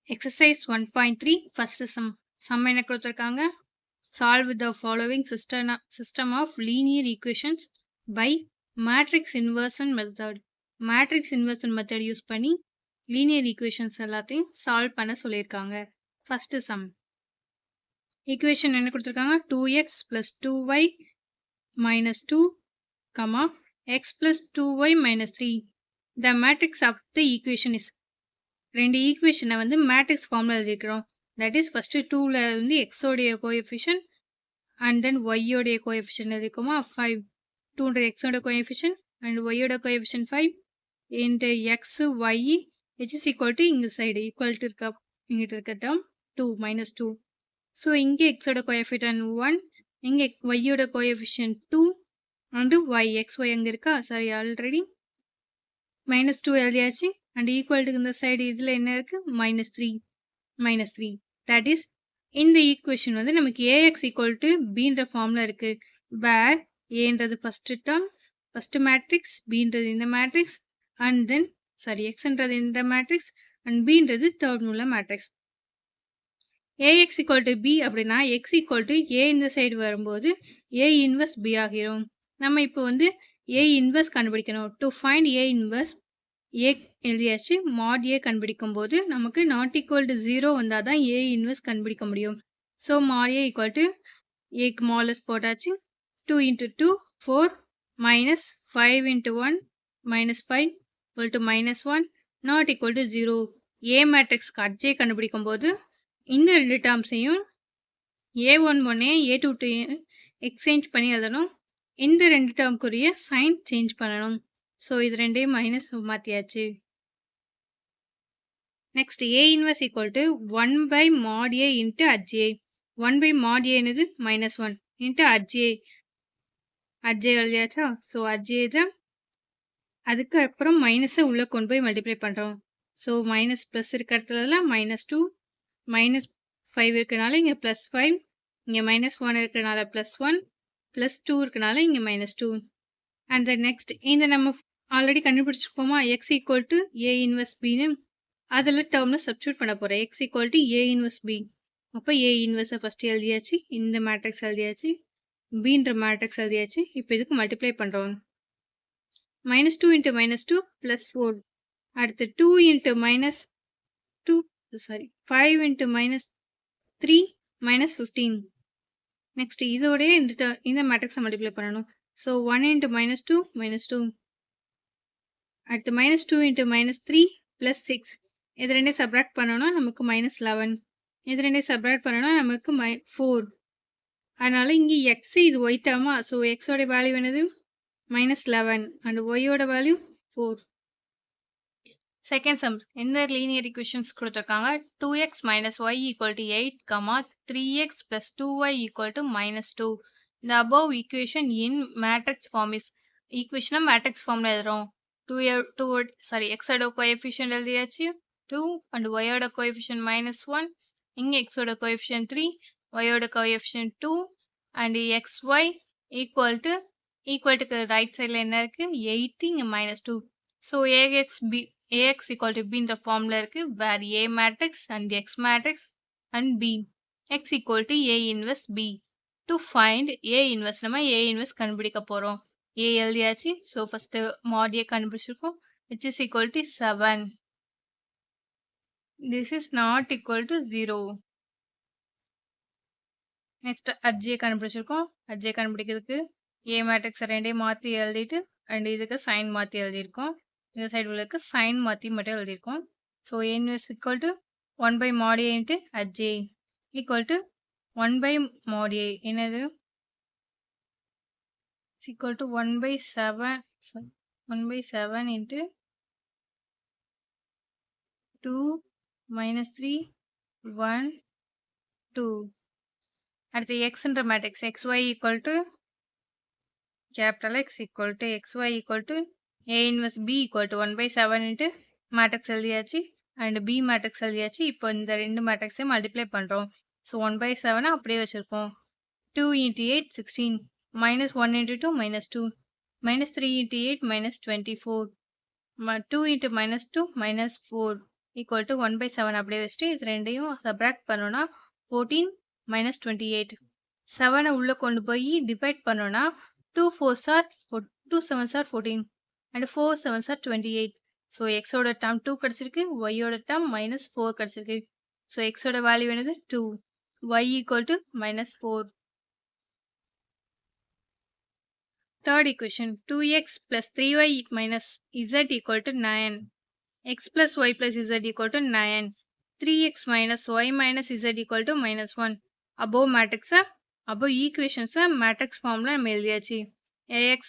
Exercise 1.3 first sum. Sum என்ன கொடுத்திருக்காங்க? Solve the following system of linear equations by matrix inversion method. Matrix inversion method use பண்ணி linear equations எல்லாத்தையும் solve பண்ண சொல்லியிருக்காங்க. First sum. Equation என்ன கொடுத்திருக்காங்க? 2x plus 2y minus 2, x plus 2y minus 3. The matrix of the equation is ரெண்டு ஈக்குவேஷனை வந்து matrix ஃபார்மில் எழுதிக்கிறோம். தட் இஸ் ஃபஸ்ட்டு 2ல் வந்து எக்ஸோடைய கோஎஃபிஷியன் அண்ட் தென் ஒய்யோடைய கோஎஃபிஷியன் எழுதிக்கோமா 5. 2 எக்ஸோட கோஎஃபிஷியன் அண்ட் ஒய்யோட coefficient 5 into x y which is equal to இந்த சைடு ஈக்குவல் டு இருக்க இங்கிட்ட இருக்க டேர்ம் 2 minus 2. ஸோ இங்கே எக்ஸோட கோஎஃபிஷியன் 1, இங்கே ஒய்யோட coefficient 2 and y x y அங்கே இருக்கா சாரி ஆல்ரெடி -2 எழுதியாச்சு and equal to இந்த சைடு இதில் என்ன இருக்கு -3 that is இந்த ஈக்குவேஷன் வந்து நமக்கு ax equal to bன்ற ஃபார்மில் இருக்கு where aன்றது ஃபர்ஸ்ட் டேர்ம் ஃபர்ஸ்ட் மேட்ரிக்ஸ் bன்றது இந்த மேட்ரிக்ஸ் அண்ட் தென் சாரி xன்றது இந்த மேட்ரிக்ஸ் அண்ட் bன்றது தேர்ட் உள்ள matrix. ax equal to b அப்படின்னா x equal to a இந்த சைடு வரும்போது a இன்வர்ஸ் b ஆகிரும். நம்ம இப்போ வந்து a இன்வர்ஸ் கண்டுபிடிக்கணும். To find a inverse a எழுதியாச்சு. mod a கண்டுபிடிக்கும் போது நமக்கு நாட் ஈக்குவல் டு 0 வந்தால் தான் a இன்வர்ஸ் கண்டுபிடிக்க முடியும். So mod a equal to ஏக்கு மாலஸ் போட்டாச்சு. 2 into 2 4 minus 5 into 1 minus 5 equal to -1 not equal to 0. a மேட்ரிக்ஸ்க்கு அட்ஜே கண்டுபிடிக்கும் போது இந்த ரெண்டு டேர்ம்ஸையும் a11 a22 எக்ஸ்சேஞ்ச் பண்ணி எழுதணும். இந்த ரெண்டு டேர்ம்க்குரிய சைன் சேஞ்ச் பண்ணணும். ஸோ இது ரெண்டையும் மைனஸ் மாற்றியாச்சு. Next a inverse equal to 1 by mod a into adj. 1 by mod a என்னது -1 இன்ட்டு அட்ஜே எழுதியாச்சா. ஸோ அட்ஜே தான் அதுக்கு அப்புறம் மைனஸை உள்ளே கொண்டு போய் மல்டிப்ளை பண்ணுறோம். ஸோ மைனஸ் ப்ளஸ் இருக்க இடத்துலலாம் -2 -5 இருக்கனால இங்கே +5 இங்கே -1 இருக்கனால +1 +2 இருக்கனால இங்கே -2. அண்ட் தென் நெக்ஸ்ட் இந்த நம்ம ஆல்ரெடி கண்டுபிடிச்சிருக்கோமா x equal to a inverse பின்னு அதில் டேர்மில் சப்ஸ்டியூட் பண்ண போகிறேன். x equal to a inverse b. அப்போ a இன்வர்ஸை ஃபஸ்ட்டு எழுதியாச்சு, இந்த மேட்ரிக்ஸ் எழுதியாச்சு, bன்ற மேட்ரிக்ஸ் எழுதியாச்சு. இப்போ இதுக்கு மல்டிப்ளை பண்ணுறோம். -2 into -2 +4. அடுத்து 2 into -2 சாரி 5 into -3 -15. நெக்ஸ்ட் இதோடய இந்த மேட்ரிக்ஸை மல்டிப்ளை பண்ணணும். So 1 into -2 -2. அடுத்து -2 into -3 +6. இது ரெண்டே சப்ராக்ட் பண்ணோன்னா நமக்கு -11. இது ரெண்டே சப்ராக்ட் பண்ணோன்னா நமக்கு 4. அதனால இங்கே எக்ஸ் இது ஒய் டேர்மா. ஸோ எக்ஸோட வேல்யூ என்னது -11 அண்ட் ஒய்யோட வேல்யூ 4. செகண்ட் சம் எந்த லீனியர் ஈக்குவேஷன்ஸ் கொடுத்துருக்காங்க? 2x minus y equal to 8, 3x plus 2y equal to -2. The above equation in matrix form is equation matrix form எழுதுறோம். x ஓட coefficient எழுதியாச்சு 2 and y ஓட coefficient -1. இங்கே x ஓட coefficient 3, y ஓட coefficient 2 and xy equal to right சைடில் என்ன இருக்கு 8 இங்கே -2. So ax equal to b இந்த ஃபார்மில் இருக்கு where a matrix and x matrix and b x equal to a inverse b. To find a inverse நம்ம a inverse கண்டுபிடிக்க போகிறோம். a எழுதியாச்சு. ஸோ ஃபஸ்ட்டு mod a கண்டுபிடிச்சிருக்கோம் which is equal to 7. This is not equal to 0. Next அட்ஜே கண்டுபிடிச்சிருக்கோம். அட்ஜே கண்டுபிடிக்கிறதுக்கு a matrix ரெண்டையும் மாற்றி எழுதிட்டு அண்ட் இதுக்கு சைன் மாற்றி எழுதியிருக்கோம். இந்த சைடு உள்ளதுக்கு சைன் மாற்றி மட்டும் எழுதியிருக்கோம். So a inverse equal to 1 by mod a into அட்ஜே equal to 1 by mod a என்னது equal to 1 by 7 into 2 -3 1 2. அடுத்து xன்ற matrix xy equal to capital X equal to xy equal to a inverse b equal to 1 by 7 into matrix எழுதியாச்சு and b matrix எழுதியாச்சு. இப்போ இந்த ரெண்டு மேட்ரிக்ஸையும் multiply பண்ணுறோம். So 1 by 7 அப்படியே வச்சுருக்கோம். 2 into 8 16 -1 into 2 -2 -3 into 8 -24 2 into -2 -4 equal to 1/7 அப்படியே வச்சுட்டு இது ரெண்டையும் சப்ராக்ட் பண்ணோம்னா 14 minus 28. 7 உள்ள கொண்டு போய் டிவைட் பண்ணோம்னா 2 4s are 2 7s are 14 and 4 7s are 28. So எக்ஸோட டேர்ம் 2 கிடைச்சிருக்கு, ஒய்யோட டேர்ம் -4 கிடைச்சிருக்கு. ஸோ எக்ஸோட வேல்யூ என்னது 2, y equal to -4. Third equation 2x plus 3y minus z equal to 9. X plus y plus z equal to 9. 3x minus y minus z equal to -1. Above matrix above equations matrix formula நம்ம எழுதியாச்சு. ax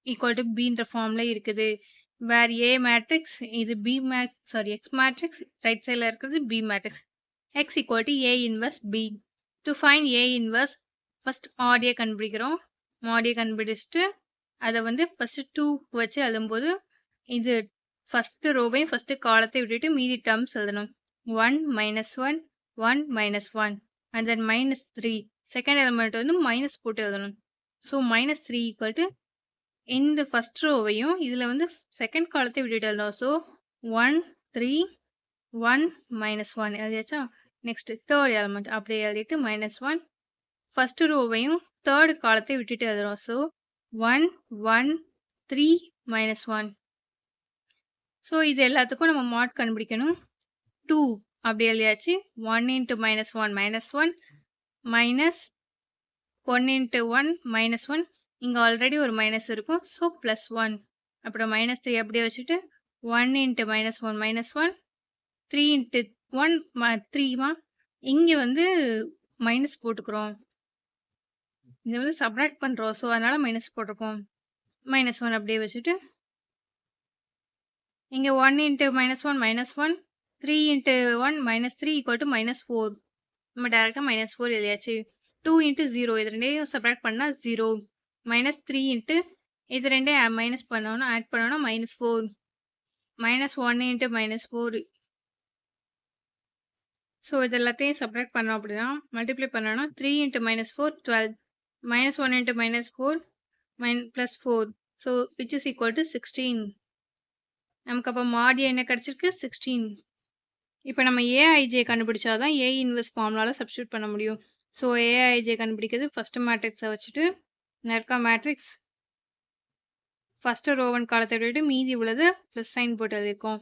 equal to b ன்ற formula இருக்குது. where a matrix இது b x matrix right sideல இருக்குது b matrix. x equal to a inverse b. To find a inverse first mod a கண்டுபிடிக்கிறோம். mod a கண்டுபிடிச்சிட்டு அதை வந்து first 2 வச்சு எழுதும்போது இது first ரோவையும் first காலத்தை விட்டுட்டு மீதி terms எழுதணும். 1 minus 1 1 minus 1 and then -3. second element வந்து மைனஸ் போட்டு எழுதணும். ஸோ -3 equal to இந்த ஃபர்ஸ்ட் ரோவையும் இதில் வந்து செகண்ட் காலத்தை விட்டுட்டு எழுதணும். ஸோ 1 3 1 -1 எழுதியாச்சா. நெக்ஸ்ட் தேர்ட் எலமெண்ட் அப்படியே எழுதிட்டு -1 ஃபர்ஸ்ட் ரோவையும் தேர்ட் காலத்தை விட்டுட்டு எழுதுறோம். ஸோ 1 1 3 -1. ஸோ இது எல்லாத்துக்கும் நம்ம மாட் கண்டுபிடிக்கணும். 2 அப்படி எழுதியாச்சு. 1 into -1 -1 minus 1 into 1 -1. இங்கே ஆல்ரெடி ஒரு மைனஸ் இருக்கும். ஸோ +1. அப்புறம் -3 அப்படியே வச்சுட்டு 1 into -1 -1 3 into 1 3மா இங்கே வந்து மைனஸ் போட்டுக்கிறோம். இதை வந்து சப்ராக்ட் பண்ணுறோம். ஸோ அதனால மைனஸ் போட்டிருக்கோம். -1 அப்படியே வச்சுட்டு இங்கே 1 into -1 -1 3 into 1 -3 equal to -4. நம்ம டேரெக்டாக -4 எழுதியாச்சு. 2 into 0 இது ரெண்டையும் சப்ராக்ட் பண்ணால் 0. -3 into இது ரெண்டையும் மைனஸ் பண்ணோன்னா ஆட் பண்ணோன்னா -4. -1 into -4. ஸோ இது எல்லாத்தையும் சப்ராக்ட் பண்ணோம் அப்படின்னா மல்டிப்ளை பண்ணோன்னா 3 into -4 12. -1 into -4 +4. So which is equal to 16. நமக்கு அப்போ மாடி என்ன கிடச்சிருக்கு 16. இப்போ நம்ம ஏஐஜே கண்டுபிடிச்சாதான் ஏ இன்வெர்ஸ் ஃபார்முலாவில் சப்ஸ்டியூட் பண்ண முடியும். ஸோ ஏஐஜே கண்டுபிடிக்கிறது ஃபஸ்ட்டு மேட்ரிக்ஸை வச்சுட்டு நெர்கா மேட்ரிக்ஸ் ஃபஸ்ட்டு ரோவன் காலத்தை விட்டுட்டு மீதி உள்ளது ப்ளஸ் சைன் போட்டு எழுதியிருக்கோம்.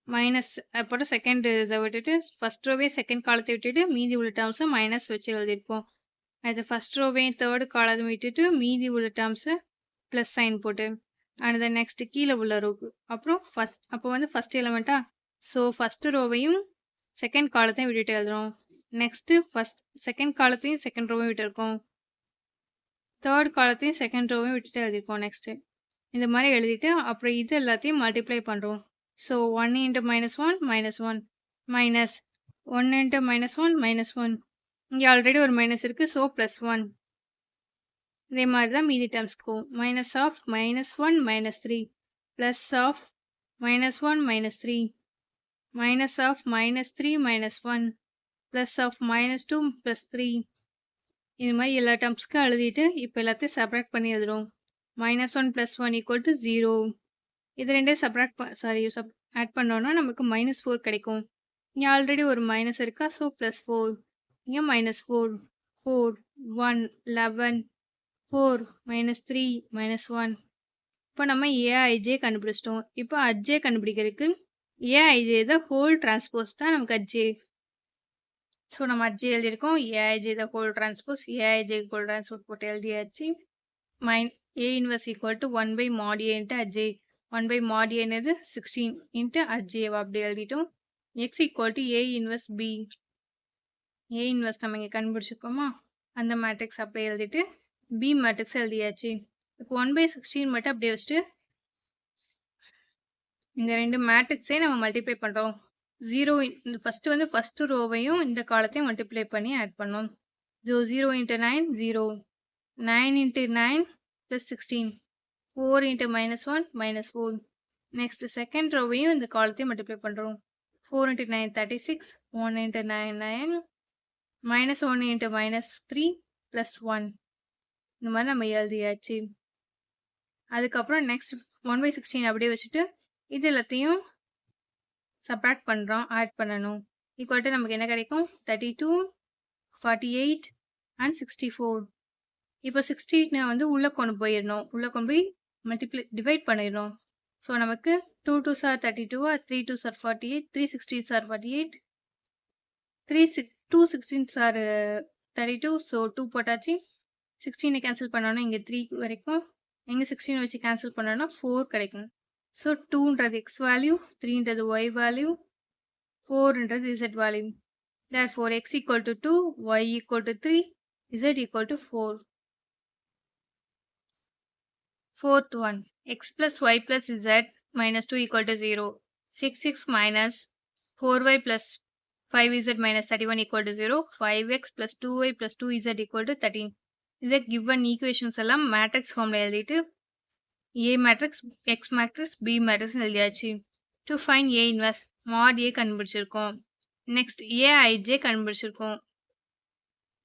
மைனஸ் அப்புறம் செகண்ட் இதை விட்டுட்டு ஃபஸ்ட் ரோவே செகண்ட் காலத்தை விட்டுட்டு மீதி உள்ள டேர்ம்ஸை மைனஸ் வச்சு எழுதியிருப்போம். அது ஃபஸ்ட் ரோவையும் தேர்டு காலத்தை விட்டுட்டு மீதி உள்ள டேர்ம்ஸை ப்ளஸ் சைன் போட்டு அண்ட் தென் நெக்ஸ்ட் கீழே உள்ள ரோக்கு அப்புறம் அப்போ வந்து ஃபஸ்ட் எலமெண்ட்டா. ஸோ ஃபஸ்ட்டு ரோவையும் செகண்ட் காலத்தையும் விட்டுட்டு எழுதுறோம். நெக்ஸ்ட்டு செகண்ட் காலத்தையும் செகண்ட் ரோவையும் விட்டுருக்கோம். தேர்ட் காலத்தையும் செகண்ட் ரோவையும் விட்டுட்டு எழுதியிருக்கோம். நெக்ஸ்ட்டு இந்த மாதிரி எழுதிட்டு அப்புறம் இது எல்லாத்தையும் மல்டிப்ளை பண்ணுறோம். So 1 into -1 -1 minus 1 into -1 -1. இங்கே ஆல்ரெடி ஒரு மைனஸ் இருக்குது. ஸோ +1. இதே மாதிரி தான் மீதி டேர்ம்ஸ்க்கும் -1 -3 +1 -3 -3 -1 +2 +3. இது மாதிரி எல்லா டேர்ம்ஸ்க்கும் எழுதிட்டு இப்போ எல்லாத்தையும் சப்ராக்ட் பண்ணி எழுதுறோம். -1 + 1 equal to 0. இது ரெண்டே ஆட் பண்ணோன்னா நமக்கு -4 கிடைக்கும். இங்கே ஆல்ரெடி ஒரு மைனஸ் இருக்கா. ஸோ +4. இங்கே -4 4 1 11 4 -3 -1. இப்போ நம்ம ஏஐஜே கண்டுபிடிச்சிட்டோம். இப்போ அஜ்ஜே கண்டுபிடிக்கிறதுக்கு ஏஐஜே த ஹோல் டிரான்ஸ்போஸ் தான் நமக்கு அஜ்ஜே. ஸோ நம்ம அஜ்ஜே எழுதியிருக்கோம். AIJ the whole transpose AIJ whole transpose போட்டு எழுதியாச்சு. A inverse equal to 1/mod A into Aj. 1/mod A என்னது 16 into Aj அப்படி எழுதிட்டோம். X equal to A inverse B. A inverse நம்ம இங்கே கண்டுபிடிச்சிருக்கோமா அந்த மேட்ரிக்ஸ் அப்படியே எழுதிட்டு B மேட்ரிக்ஸ் எழுதியாச்சு. இப்போ 1/16 மட்டும் அப்படியே வச்சுட்டு இந்த ரெண்டு மேட்ரிக்ஸே நம்ம மல்டிப்ளை பண்ணுறோம். 0 இந்த ஃபஸ்ட்டு வந்து ஃபஸ்ட்டு ரோவையும் இந்த காலத்தையும் மல்டிப்ளை பண்ணி ஆட் பண்ணோம். 0 into 9 0 9 into 9 plus 16 4 into -1 -4. Next second ரோவையும் இந்த காலத்தையும் மல்டிப்ளை பண்ணுறோம். 4 into 9 36 1 into 9 9 -1 into -3 +1. இந்த மாதிரி நம்ம எழுதியாச்சு. அதுக்கப்புறம் நெக்ஸ்ட் 1/16 அப்படியே வச்சுட்டு இது எல்லாத்தையும் சப்ராக்ட் பண்ணுறோம், ஆட் பண்ணணும். ஈக்குவல் டு நமக்கு என்ன கிடைக்கும்? 32, 48 அண்ட் 64. இப்போ 16 வந்து உள்ளே கொண்டு போயிடணும். உள்ளே கொண்டு போய் டிவைட் பண்ணிடணும். ஸோ நமக்கு 2 2s are 32, 3 2s are 48, 3 16s are 48, 2 16s are 32. So 2 போட்டாச்சு. 16 கேன்சல் பண்ணோன்னா இங்கே 3 வரைக்கும், இங்கே 16 வச்சு கேன்சல் பண்ணோன்னா 4 கிடைக்கும். ஸோ 2ன்றது எக்ஸ் வேல்யூ, 3ன்றது ஒய் வேல்யூ, 4ன்றது z value. Therefore x equal to 2, y equal to 3, z equal to 4. Fourth one, x plus y plus z minus 2 equal to 0. 6x minus 4y plus 5z minus 31 equal to 0. 5x plus 2y plus 2z equal to 13. இதை given equations எல்லாம் matrix formல எழுதிட்டு A matrix, X matrix, B matrix எழுதியாச்சு. To find A inverse, mod A கண்டுபிடிச்சிருக்கோம். Next AIJ கண்டுபிடிச்சிருக்கோம்.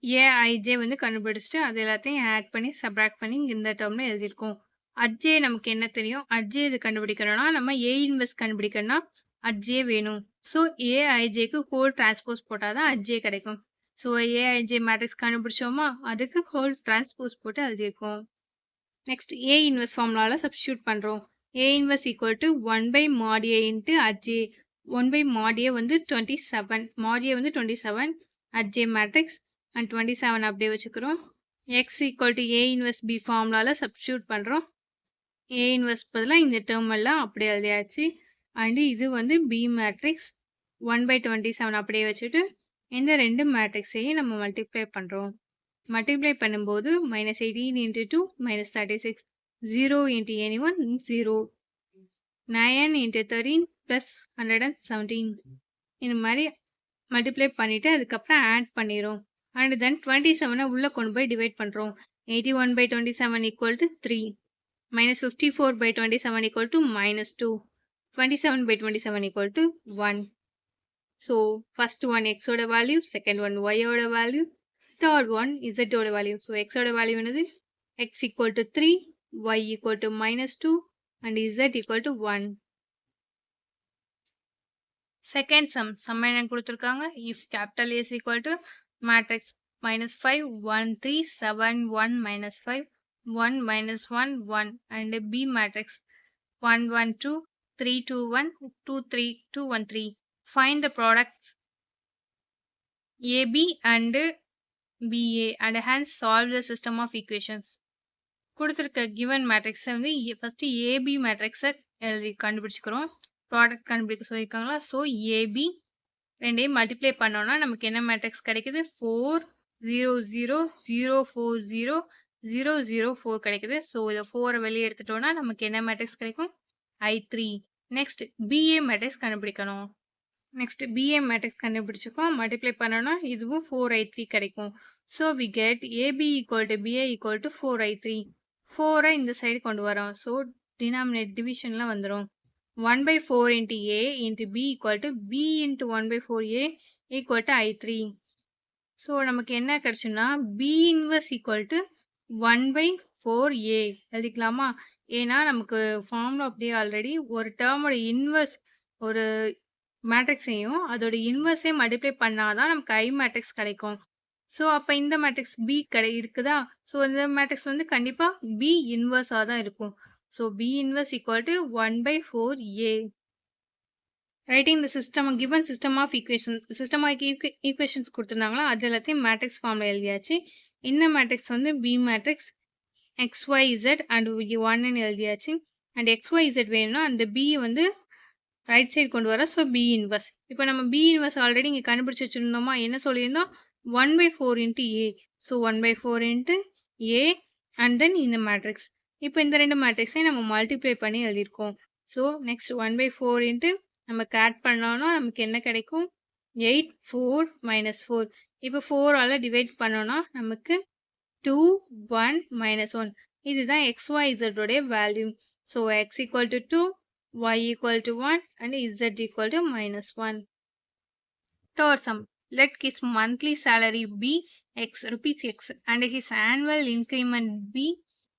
AIJ வந்து கண்டுபிடிச்சிட்டு அது எல்லாத்தையும் ஆட் பண்ணி சப்ராக்ட் பண்ணி இந்த டேர்ம்ல எழுதியிருக்கோம். அட்ஜே நமக்கு என்ன தெரியும்? அட்ஜே இது கண்டுபிடிக்கணும்னா நம்ம A இன்வெர்ஸ் கண்டுபிடிக்கணும்னா அட்ஜே வேணும். ஸோ ஏஐஜேக்கு ஹோல் டிரான்ஸ்போஸ் போட்டால் தான் அட்ஜே கிடைக்கும். ஸோ ஏஐஜே மேட்ரிக்ஸ் கண்டுபிடிச்சோமா, அதுக்கு ஹோல் டிரான்ஸ்போஸ் போட்டு எழுதியிருக்கோம். நெக்ஸ்ட் ஏ இன்வெர்ஸ் ஃபார்முலாவில் சப்ஸ்டியூட் பண்ணுறோம். A inverse equal to 1/mod A into அட்ஜே. 1/mod A வந்து 27, mod A வந்து 27, அட்ஜே மேட்ரிக்ஸ் அண்ட் 27 அப்படியே வச்சுக்கிறோம். X equal to A inverse B ஃபார்முலாவில் சப்ஸ்டியூட் பண்ணுறோம். ஏ இன்வெர்ஸ் பதிலாக இந்த டேர்ம் எல்லாம் அப்படியே எழுதியாச்சு. அண்டு இது வந்து பி மேட்ரிக்ஸ் 1/27 அப்படியே வச்சுட்டு இந்த ரெண்டு மேட்ரிக்ஸையும் நம்ம மல்டிப்ளை பண்ணுறோம். மல்டிப்ளை பண்ணும்போது -18 into 2 -36, 0 into anyone 0, 9 into 13 plus 117. இந்த மாதிரி மல்டிப்ளை பண்ணிவிட்டு அதுக்கப்புறம் ஆட் பண்ணிடும். அண்ட் தென் 27 உள்ளே கொண்டு போய் டிவைட் பண்ணுறோம். 81/27 equal to 3, -54/27 equal to -2, 27/27 equal to 1. So first one x ஓட value, second one y ஓட value, third one z ஓட value. So x ஓட value என்னது? x equal to 3, y equal to -2 and z equal to 1. Second sum என்ன கொடுத்திருக்காங்க? If capital A is equal to matrix -5, 1, 3, 7, 1, -5, 1, -1, 1 and B matrix 1, 1, 2, 3, 2, 1, 2, 3, 2, 1, 3. Find the products AB and BA and hence solve the system of equations. கொடுத்திருக்க given matrix வந்து first AB matrix எழுதி கண்டுபிடிச்சுக்கிறோம். Product கண்டுபிடிக்க சொல்லியிருக்காங்களா? So AB ரெண்டையும் multiply பண்ணோம்னா நமக்கு என்ன matrix கிடைக்குது? 4, 0, 0, 0, 4, 0, 0, 0, 4 கிடைக்குது. ஸோ இதை 4 வெளியே எடுத்துட்டோம்னா நமக்கு என்ன மேட்ரிக்ஸ் கிடைக்கும்? I3. நெக்ஸ்ட் BA மேட்ரிக்ஸ் கண்டுபிடிக்கணும். நெக்ஸ்ட் BA மேட்ரிக்ஸ் கண்டுபிடிச்சிருக்கோம். மல்டிப்ளை பண்ணோம்னா இதுவும் 4I3 கிடைக்கும். So we get AB equal to BA equal to 4I3. 4 இந்த சைடு கொண்டு வரோம். ஸோ டினாமினேட் டிவிஷன்லாம் வந்துடும். 1/4 into A into B equal to B into 1/4A equal to I3. So நமக்கு என்ன கிடைச்சுன்னா B inverse equal to 1/4A எழுதிக்கலாமா? ஏன்னா நமக்கு formula அப்படியே already ஒரு டேர்மோட இன்வர்ஸ் ஒரு மேட்ரிக்ஸையும் அதோட இன்வர்ஸே மல்டிப்ளை பண்ணாதான் நமக்கு I மேட்ரிக்ஸ் கிடைக்கும். ஸோ அப்போ இந்த மேட்ரிக்ஸ் B இருக்குதா? ஸோ இந்த மேட்ரிக்ஸ் வந்து கண்டிப்பாக B இன்வர்ஸாக தான் இருக்கும். So B inverse equal to 1/4A. Writing the given system of equations. System of equations கொடுத்திருந்தாங்களா, அது எல்லாத்தையும் மேட்ரிக்ஸ் ஃபார்ம்ல எழுதியாச்சு. இந்த மேட்ரிக்ஸ் வந்து B மேட்ரிக்ஸ் XYZ and 1 எழுதியாச்சு. அண்ட் XYZ வேணும்னா அந்த B வந்து ரைட் சைடு கொண்டு வர. So B inverse. இப்போ நம்ம B இன்வர்ஸ் ஆல்ரெடி இங்கே கண்டுபிடிச்சி வச்சுருந்தோமா? என்ன சொல்லியிருந்தோம்? 1/4 into A. So 1/4 into A and then இந்த மேட்ரிக்ஸ். இப்போ இந்த ரெண்டு மேட்ரிக்ஸையும் நம்ம மல்டிப்ளை பண்ணி எழுதியிருக்கோம். ஸோ நெக்ஸ்ட் 1/4 இன்ட்டு நமக்கு ஆட் பண்ணோம்னா நமக்கு என்ன கிடைக்கும்? 8, 4, -4. இப்போ 4ஆல் டிவைட் பண்ணோம்னா நமக்கு 2, 1, -1. இதுதான் XYZ உடைய value. So x equal to 2, y equal to 1 and z equal to -1. Third sum. Let his monthly salary be rupees X and his annual increment be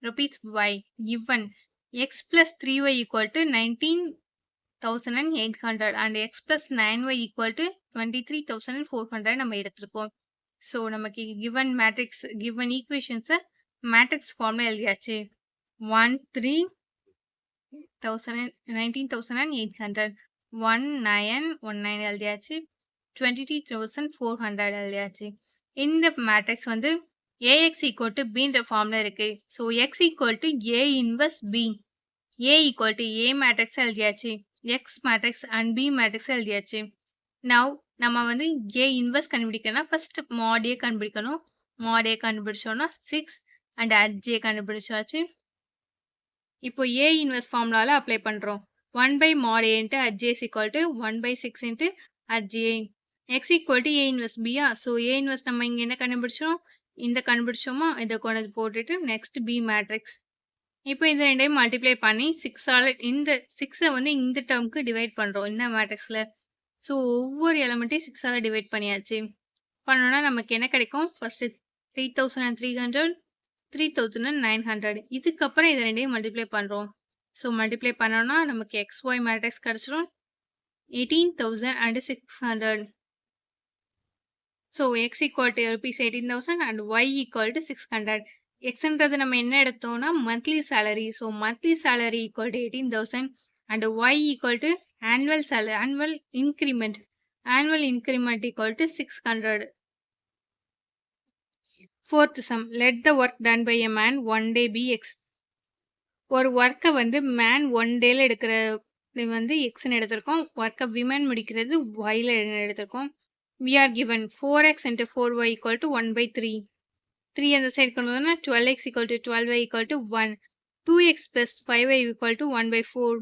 rupees Y. Given x plus 3y equal to 19 23,800 and x plus 9y equal to 23,400 நம்ம எடுத்திருக்கோம். So நமக்கு given matrix given equations matrix formல எழுதியாச்சு. 19,800 1919 எழுதியாச்சு. 23,400 எழுதியாச்சு. இந்த matrix வந்து AX equal to Bன்ற ஃபார்ம்ல இருக்கு. So x equal to A inverse B. A equal to A matrix எழுதியாச்சு. X matrix and B matrix எழுதியாச்சு. Now நம்ம வந்து A inverse கண்டுபிடிக்கணும்னா ஃபர்ஸ்ட் mod A கண்டுபிடிக்கணும். mod A கண்டுபிடிச்சோம்னா 6 and Aj கண்டுபிடிச்சாச்சு. இப்போ A inverse ஃபார்முலால அப்ளை பண்றோம். 1 by mod A into Aj is equal to 1 by 6 into Aj. X equal to A inverse B. So A inverse நம்ம இங்க என்ன கண்டுபிடிச்சோம்? இந்த கண்டுபிடிச்சோமா? இதை கொண்டு போட்டுட்டு நெக்ஸ்ட் B மேட்ரிக்ஸ். இப்போ இந்த ரெண்டையும் மல்டிப்ளை பண்ணி 6ஆல இந்த 6 வந்து இந்த டேர்முக்கு டிவைட் பண்றோம் இந்த மேட்ரிக்ஸ்ல. ஸோ ஒவ்வொரு எலமெண்ட்டையும் 6ஆல டிவைட் பண்ணியாச்சு. பண்ணோம்னா நமக்கு என்ன கிடைக்கும்? ஃபர்ஸ்ட் 3,300 3,900. இதுக்கப்புறம் இது ரெண்டையும் மல்டிப்ளை பண்றோம். ஸோ மல்டிப்ளை பண்ணோம்னா நமக்கு XY மேட்ரிக்ஸ் கிடைச்சிரும் 18,600. So x equal to rupees 18,000 and y equal to 600. எக்ஸ்ன்றது நம்ம என்ன எடுத்தோம்னா monthly salary. So monthly salary equal to 18,000 and y equal to annual salary, annual increment equal to 600. Fourth sum, let the work done by a man one day be x. ஒரு ஒர்க்கை வந்து man one டேல எடுக்கிற வந்து எக்ஸ்ன்னு எடுத்திருக்கோம். ஒர்க்கை women முடிக்கிறது ஒய்ல எடுத்திருக்கோம். we are given 4x into 4y equal to 1 by 3. 3 அந்த சைடு கொண்டு வந்தோம்னா 12x equal to 12y equal to 1. 2x plus 5y equal to 1 by 4.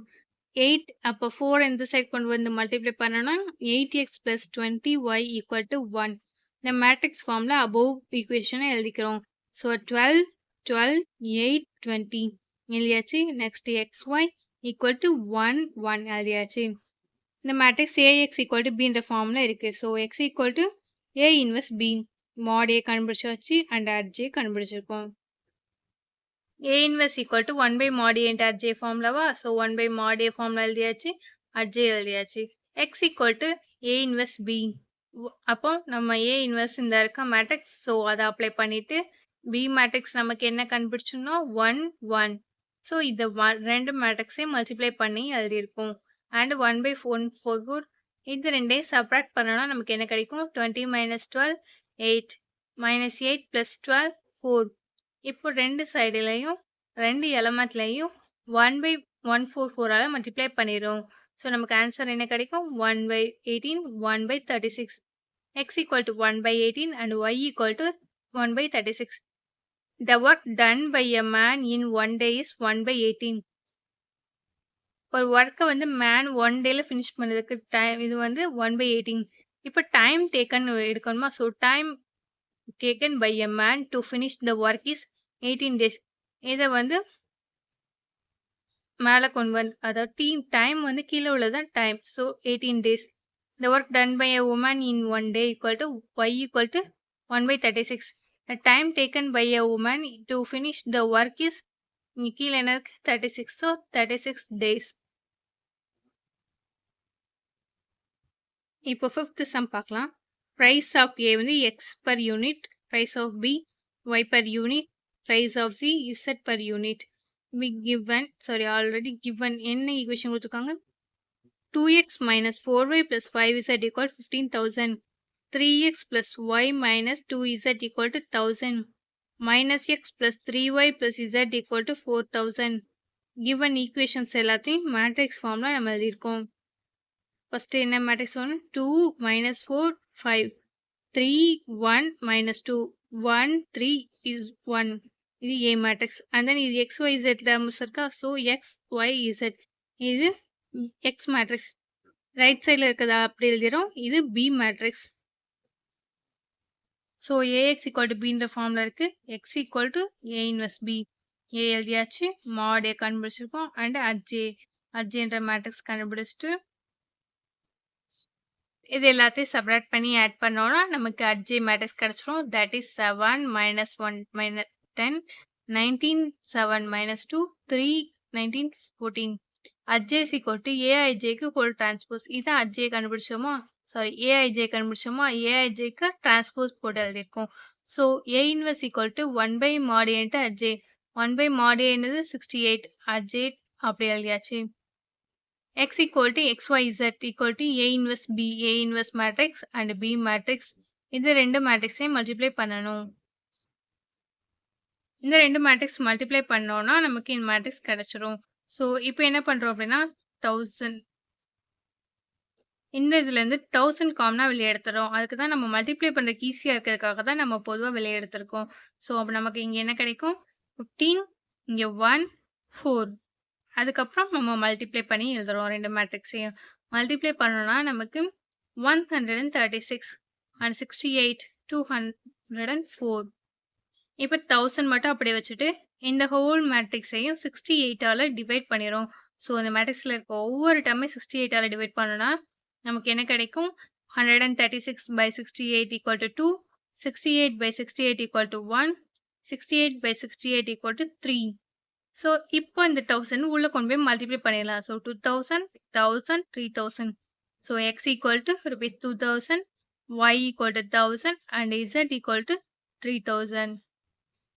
8 அப்போ 4 இந்த சைடு கொண்டு வந்து மல்டிப்ளை பண்ணோம்னா 8x plus 20y equal to 1. இந்த மேட்ரிக்ஸ் ஃபார்ம்ல above ஈக்குவேஷனை எழுதிக்கிறோம். ஸோ 12 12 8 20 எழுதியாச்சு. நெக்ஸ்ட் xy equal to 1 1 எழுதியாச்சு. இந்த மேட்ரிக்ஸ் AX equal to Bன்ற ஃபார்ம்ல இருக்கு. So x equal to A inverse B. mod A கண்டுபிடிச்சாச்சு and Aj கண்டுபிடிச்சிருக்கோம். A inverse equal to 1 by mod A into Aj ஃபார்ம்லவா? ஸோ 1 by mod A ஃபார்ம்ல எழுதியாச்சு. Aj எழுதியாச்சு. x equal to A inverse B. அப்போ நம்ம A inverse இந்த இருக்க மேட்ரிக்ஸ். ஸோ அதை அப்ளை பண்ணிட்டு B மேட்ரிக்ஸ் நமக்கு என்ன கண்டுபிடிச்சோம்னா 1 1. ஸோ இந்த ரெண்டு மேட்ரிக்ஸையும் மல்டிப்ளை பண்ணி எழுதியிருக்கோம். அண்ட் 1 by 4 இது ரெண்டையும் சப்ராக்ட் பண்ணோம்னா நமக்கு என்ன கிடைக்கும்? 20 minus 12 8 minus 8 plus 12 4. இப்போ ரெண்டு சைடுலையும் ரெண்டு எலமெண்ட்லையும் 1 by 144ஆல மல்டிப்ளை பண்ணிடும். ஸோ நமக்கு ஆன்சர் என்ன கிடைக்கும்? 1 by 18 1 by 36. x equal to 1 by 18 and y equal to 1 by 36. The work done by a man in one day is 1 by 18. ஒரு ஒர்க்கை வந்து மேன் ஒன் டேல ஃபினிஷ் பண்ணதுக்கு டைம் இது வந்து 1 by 18. இப்போ டைம் டேக்கன் எடுக்கணுமா? So time taken by a man to finish the work is 18 days. இதை வந்து மேலே கொண்டு வந்து அதாவது டைம் வந்து கீழே உள்ளதான் time. So 18 days. The work done by a woman in one day equal to y equal to 1 by 36. The time taken by a woman to finish the work is கீழே என்ன இருக்கு? 36. So 36 days. இப்போ fifth sum பார்க்கலாம். Price of A வந்து x per unit, price of B y per unit, price of C z per unit. Already given என்ன equation கொடுத்துருக்காங்க? 2x minus 4y plus 5z equal to 15,000. 3x plus y minus 2z equal to 1,000. Minus x plus 3y plus z equal to 4,000. Given equations எல்லாத்தையும் matrix ஃபார்ம்ல நம்ம எழுதியிருக்கோம். First என்ன matrix வரும்? 2 minus 4 5 3 1 minus 2 1 3 is 1. இது A matrix. And தென் இது XYZ terms இருக்கா? So XYZ இது X மேட்ரிக்ஸ். ரைட் சைடில் இருக்கிறதா அப்படி எழுதிடும். இது B matrix. So AX equal to Bன்ற ஃபார்மில் இருக்கு. X equal to A inverse B. A எழுதியாச்சு. mod A கண்டுபிடிச்சிருக்கோம். அண்ட் அட்ஜேன்ற மேட்ரிக்ஸ் கண்டுபிடிச்சிட்டு இது எல்லாத்தையும் சப்ராக்ட் பண்ணி ஆட் பண்ணோம்னா நமக்கு அட்ஜே மேட்ரிக்ஸ் கிடைச்சிரும். That is 7 minus 1 minus 10 19 7 minus 2 3 19 14. adj is equal to aijக்கு whole transpose. இதான் adj கண்டுபிடிச்சோமா? சாரி aij கண்டுபிடிச்சோமா? aijக்கு transpose போட்டு எழுதியிருக்கோம். So A inverse equal to 1 by mod A into adj. 1 by mod A என்னது 68. adj அப்படி எழுதியாச்சு. x equal to xyz equal to A inverse B. A inverse matrix and B matrix. இந்த ரெண்டு மேட்ரிக்ஸையும் multiply பண்ணணும். இந்த ரெண்டு மேட்ரிக்ஸ் மல்டிப்ளை பண்ணோம்னா நமக்கு இந்த மேட்ரிக்ஸ் கிடைச்சிரும். ஸோ இப்போ என்ன பண்றோம் அப்படின்னா 1000 இந்த இதுல இருந்து 1000 காமனா வெளியே எடுத்துறோம். அதுக்கு தான் நம்ம மல்டிப்ளை பண்றதுக்கு ஈஸியா இருக்கிறதுக்காக தான் நம்ம பொதுவா வெளியே எடுத்திருக்கோம். ஸோ அப்போ நமக்கு இங்க என்ன கிடைக்கும் 15 இங்க 1 4 அதுக்கப்புறம் நம்ம மல்டிப்ளை பண்ணி எழுதுறோம் ரெண்டு மேட்ரிக்ஸையும். மல்டிப்ளை பண்ணோம்னா நமக்கு 136 and 68 204. இப்போ 1000 மட்டும் அப்படியே வச்சுட்டு இந்த ஹோல் மேட்ரிக்ஸையும் 68ஆல டிவைட் பண்ணிரும். ஸோ இந்த மேட்ரிக்ஸ்ல இருக்க ஒவ்வொரு டேர்மே 68ஆல டிவைட் பண்ணோம்னா நமக்கு என்ன கிடைக்கும் 136 by 68 equal to 2, 68 by 68 equal to 1, 68 by 68 equal to 3. So இப்போ இந்த 1000 உள்ள கொண்டு போய் மல்டிப்ளை பண்ணிடலாம். So 2000, 1000, 3000. So x equal to rupees 2000, y equal to 1000 and z equal to 3000.